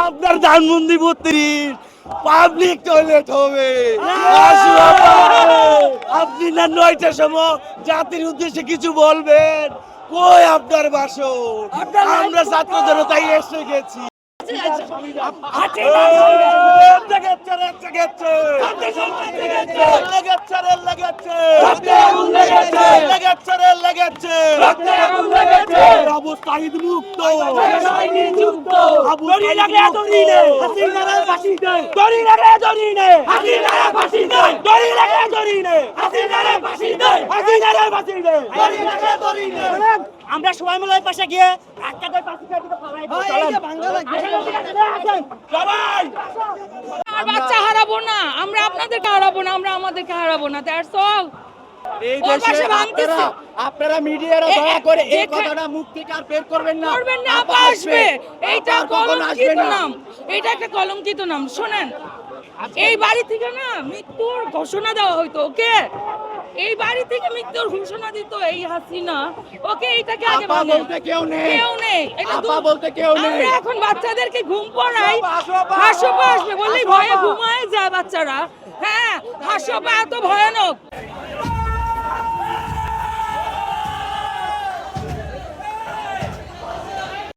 আপনার Dhanmondi 32 public toilet হবে। আপনি না 9টার সময় জাতির উদ্দেশ্যে কিছু বলবেন, কই আপনার ভাষণ? আমরা ছাত্র জনতাই এসে গেছি। আমরা সবাই মিলে পাশে গিয়ে বাচ্চা হারাবো না, আমরা আপনাদেরকে হারাবো না, আমরা আমাদেরকে হারাবো না। That's all. এই দেশে আপনারা মিডিয়ারা দয়া করে এই কথাটা মুখ থেকে আর বের করবেন না। করবেন না, আসবে। এইটা কলঙ্কিত নাম, এটা একটা কলঙ্কিত নাম। শুনেন, এই বাড়ি থেকে না মৃত্যুর ঘোষণা দেওয়া হইতো। ওকে, এই বাড়ি থেকে মৃত্যুর ঘোষণা দিত এই হাসিনা। ওকে, এইটাকে আগে বলতে কেউ নেই, কেউ নেই। আপা বলতে কেউ নেই। আমরা এখন বাচ্চাদেরকে ঘুম পড়াই, হাসপা আসবে বললেই ভয়ে ঘুমায় যায় বাচ্চারা। হ্যাঁ, হাসপা এত ভয়ানক।